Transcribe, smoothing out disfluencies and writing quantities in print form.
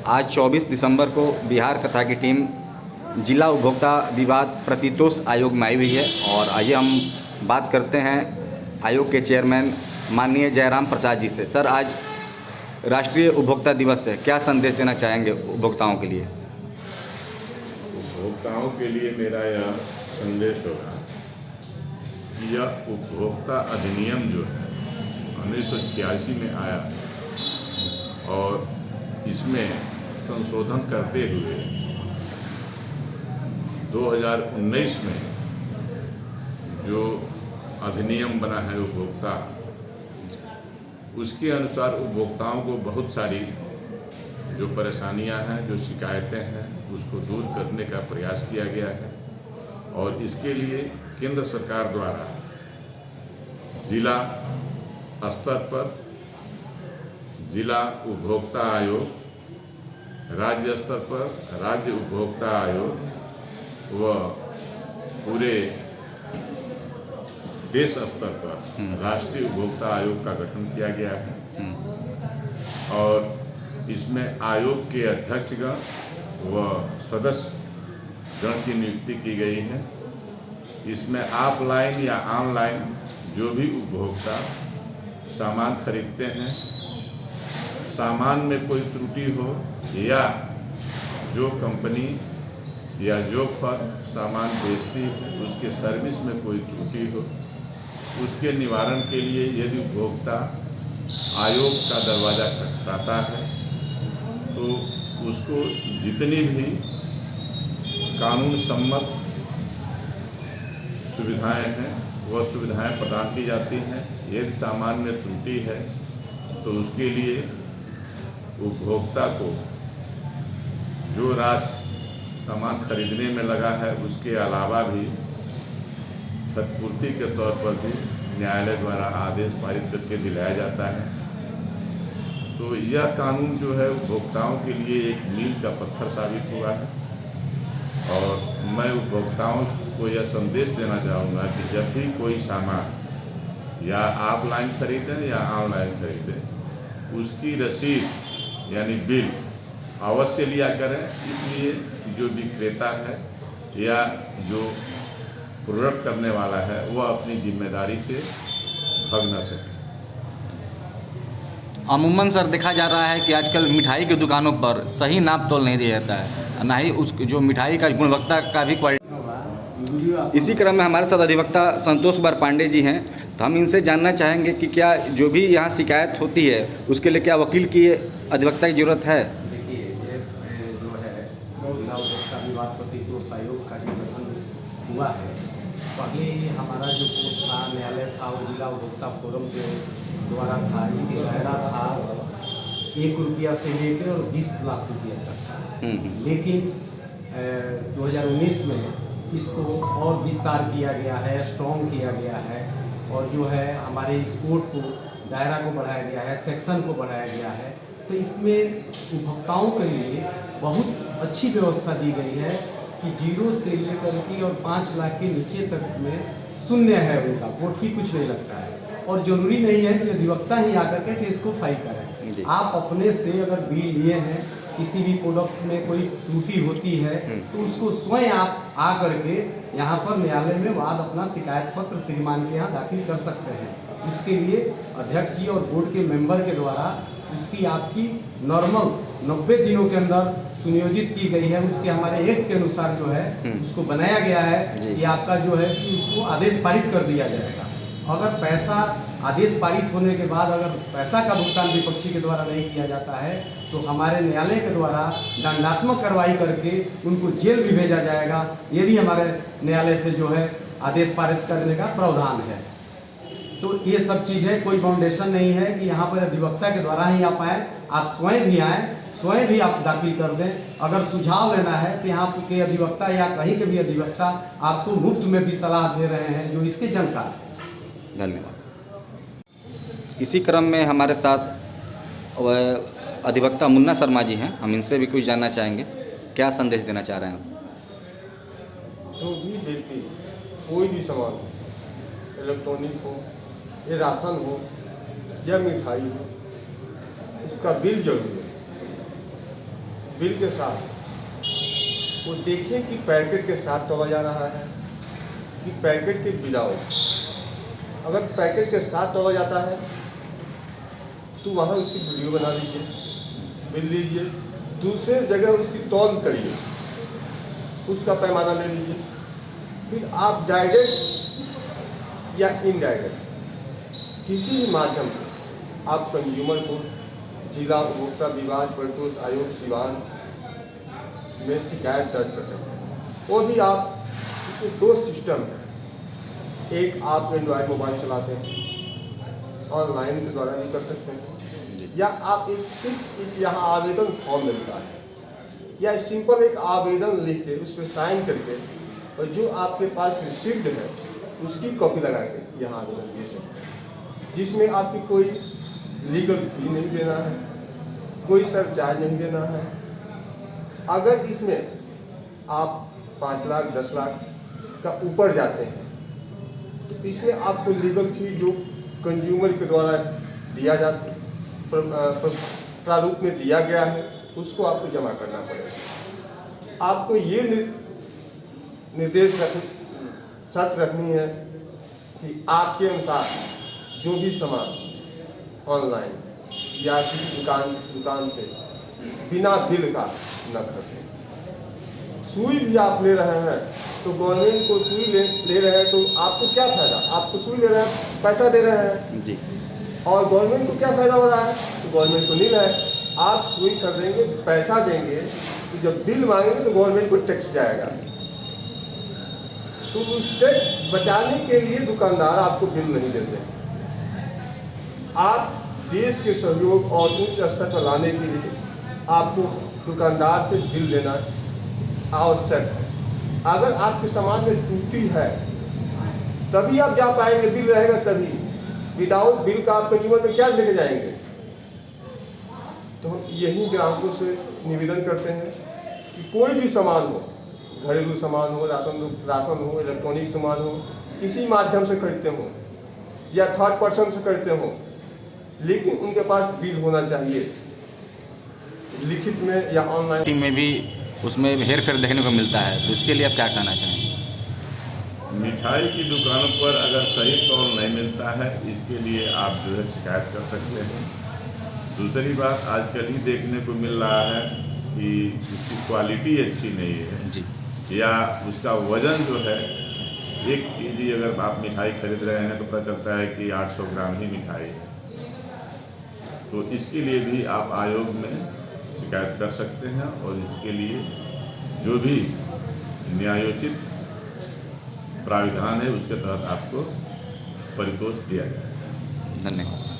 आज 24 दिसंबर को बिहार कथा की टीम जिला उपभोक्ता विवाद प्रतितोष आयोग में आई हुई है और आइए हम बात करते हैं आयोग के चेयरमैन माननीय जयराम प्रसाद जी से। सर, आज राष्ट्रीय उपभोक्ता दिवस है, क्या संदेश देना चाहेंगे उपभोक्ताओं के लिए? उपभोक्ताओं के लिए मेरा यह संदेश होगा कि यह उपभोक्ता अधिनियम जो है 1986 में आया और इसमें संशोधन करते हुए 2019 में जो अधिनियम बना है उपभोक्ता, उसके अनुसार उपभोक्ताओं को बहुत सारी जो परेशानियां हैं, जो शिकायतें हैं, उसको दूर करने का प्रयास किया गया है। और इसके लिए केंद्र सरकार द्वारा जिला स्तर पर जिला उपभोक्ता आयोग, राज्य स्तर पर राज्य उपभोक्ता आयोग व पूरे देश स्तर पर राष्ट्रीय उपभोक्ता आयोग का गठन किया गया है। और इसमें आयोग के अध्यक्षगण व सदस्य गण की नियुक्ति की गई है। इसमें ऑफलाइन या ऑनलाइन जो भी उपभोक्ता सामान खरीदते हैं, सामान में कोई त्रुटि हो या जो कंपनी या जो फर्म सामान बेचती है उसके सर्विस में कोई त्रुटि हो, उसके निवारण के लिए यदि उपभोक्ता आयोग का दरवाज़ा खटखटाता है तो उसको जितनी भी कानून सम्मत सुविधाएं हैं वह सुविधाएं प्रदान की जाती हैं। यदि सामान में त्रुटि है तो उसके लिए उपभोक्ता को जो राशि सामान खरीदने में लगा है उसके अलावा भी क्षतिपूर्ति के तौर पर भी न्यायालय द्वारा आदेश पारित करके दिलाया जाता है। तो यह कानून जो है उपभोक्ताओं के लिए एक मील का पत्थर साबित हुआ है। और मैं उपभोक्ताओं को यह संदेश देना चाहूँगा कि जब भी कोई सामान या ऑफलाइन खरीदें या ऑनलाइन खरीदें, उसकी रसीद यानी बिल अवश्य लिया करें, इसलिए जो विक्रेता है या जो प्रोडक्ट करने वाला है वह अपनी जिम्मेदारी से भाग न सके। अमूमन सर देखा जा रहा है कि आजकल मिठाई की दुकानों पर सही नाप तोल नहीं दिया जाता है, ना ही उस जो मिठाई का गुणवत्ता का भी क्वालिटी। इसी क्रम में हमारे साथ अधिवक्ता संतोष कुमार पांडे जी हैं, तो हम इनसे जानना चाहेंगे कि क्या जो भी यहाँ शिकायत होती है उसके लिए क्या वकील की अधिवक्ता की जरूरत है? देखिए, ये जो है जिला उपभोक्ता विवाद प्रतितोष आयोग का जो गठन हुआ है, पहले हमारा जो कोर्ट था, न्यायालय था, वो जिला उपभोक्ता फोरम के द्वारा था। इसके दायरा था 1 रुपया से लेकर और 20 लाख रुपया तक। लेकिन 2019 में इसको और विस्तार किया गया है, स्ट्रॉन्ग किया गया है और जो है हमारे इस कोर्ट को दायरा को बढ़ाया गया है, सेक्शन को बढ़ाया गया है। तो इसमें उपभोक्ताओं के लिए बहुत अच्छी व्यवस्था दी गई है कि 0 से लेकर के और 5 लाख के नीचे तक में शून्य है, उनका कोर्ट फी कुछ नहीं लगता है। और जरूरी नहीं है कि अधिवक्ता ही आकर के केस को फाइल करें। आप अपने से अगर बिल लिए हैं, किसी भी प्रोडक्ट में कोई त्रुटि होती है तो उसको स्वयं आप आ करके यहाँ पर न्यायालय में वाद अपना शिकायत पत्र श्रीमान के यहाँ दाखिल कर सकते हैं। उसके लिए अध्यक्ष जी और बोर्ड के मेंबर के द्वारा उसकी आपकी नॉर्मल 90 दिनों के अंदर सुनियोजित की गई है। उसके हमारे एक्ट के अनुसार जो है उसको बनाया गया है कि आपका जो है कि उसको आदेश पारित कर दिया जाएगा। अगर पैसा आदेश पारित होने के बाद अगर पैसा का भुगतान विपक्षी के द्वारा नहीं किया जाता है तो हमारे न्यायालय के द्वारा दंडात्मक कार्रवाई करके उनको जेल भी भेजा जाएगा। ये भी हमारे न्यायालय से जो है आदेश पारित करने का प्रावधान है। तो ये सब चीज़ है, कोई बाउंडेशन नहीं है कि यहाँ पर अधिवक्ता के द्वारा ही आप आएँ, आप स्वयं भी आएँ, स्वयं भी आप दाखिल कर दें। अगर सुझाव लेना है तो यहाँ के अधिवक्ता या कहीं के भी अधिवक्ता आपको मुफ्त में भी सलाह दे रहे हैं जो इसके जानकार हैं। धन्यवाद। इसी क्रम में हमारे साथ अधिवक्ता मुन्ना शर्मा जी हैं, हम इनसे भी कुछ जानना चाहेंगे। क्या संदेश देना चाह रहे हैं आप? जो भी व्यक्ति कोई भी सामान इलेक्ट्रॉनिक हो या राशन हो या मिठाई हो, उसका बिल जरूर है। बिल के साथ वो देखें कि पैकेट के साथ तोला जा रहा है कि पैकेट के विदाउट। अगर पैकेट के साथ तोला जाता है तो वहाँ उसकी वीडियो बना लीजिए, बिल लीजिए, दूसरे जगह उसकी तौल करिए, उसका पैमाना ले लीजिए, फिर आप डायरेक्ट या इनडायरेक्ट किसी भी माध्यम से आप कंज्यूमर को जिला उपभोक्ता विवाद परितोष आयोग सिवान में शिकायत दर्ज कर सकते हैं। वो भी आप, इसमें 2 सिस्टम है, एक आप एंड्रॉयड मोबाइल चलाते हैं, ऑनलाइन के द्वारा भी कर सकते हैं, या आप सिर्फ एक यहाँ आवेदन फॉर्म मिलता है, या सिंपल एक आवेदन लिख के उस पर साइन करके और जो आपके पास रिसिप्ट है उसकी कॉपी लगा के यहाँ आवेदन दे सकते हैं, जिसमें आपकी कोई लीगल फी नहीं देना है, कोई सरचार्ज नहीं देना है। अगर इसमें आप 5 लाख 10 लाख का ऊपर जाते हैं तो इसमें आपको लीगल फी जो कंज्यूमर के द्वारा दिया जाता प्रारूप में दिया गया है उसको आपको जमा करना पड़ेगा। आपको ये निर्देश शर्त रखनी है कि आपके अनुसार जो भी सामान ऑनलाइन या किसी दुकान से बिना बिल का न खरीदें। सुई भी आप ले रहे हैं तो गवर्नमेंट को सुई ले रहे हैं तो आपको क्या फ़ायदा? आप तो सुई ले रहे हैं, पैसा दे रहे हैं जी, और गवर्नमेंट को क्या फ़ायदा हो रहा है? तो गवर्नमेंट को नील है। आप सुई खरीदेंगे, पैसा देंगे, तो जब बिल मांगेंगे तो गवर्नमेंट को टैक्स जाएगा। तो उस टैक्स बचाने के लिए दुकानदार आपको बिल नहीं देते। आप देश के सहयोग और उच्च स्तर पर लाने के लिए आपको दुकानदार से बिल लेना आवश्यक है। अगर आपके सामान में त्रुटि है तभी आप जा पाएंगे, बिल रहेगा तभी। विदाउट बिल का आप कंज्यूमर में क्या लेके जाएंगे? तो हम यही ग्राहकों से निवेदन करते हैं कि कोई भी सामान हो, घरेलू सामान हो, राशन हो, इलेक्ट्रॉनिक सामान हो, किसी माध्यम से खरीदते हो या थर्ड पर्सन से खरीदते हो, लेकिन उनके पास बिल होना चाहिए लिखित में या ऑनलाइन में भी उसमें हेर फेर देखने को मिलता है, तो इसके लिए आप क्या कहना चाहेंगे? मिठाई की दुकानों पर अगर सही तौल नहीं मिलता है, इसके लिए आप जो है शिकायत कर सकते हैं। दूसरी बात, आजकल ही देखने को मिल रहा है कि उसकी क्वालिटी अच्छी नहीं है जी, या उसका वज़न जो है 1 केजी अगर आप मिठाई खरीद रहे हैं तो पता चलता है कि 800 ग्राम ही मिठाई है। तो इसके लिए भी आप आयोग में शिकायत कर सकते हैं और इसके लिए जो भी न्यायोचित प्राविधान है उसके तहत आपको परितोष दिया जाएगा। धन्यवाद।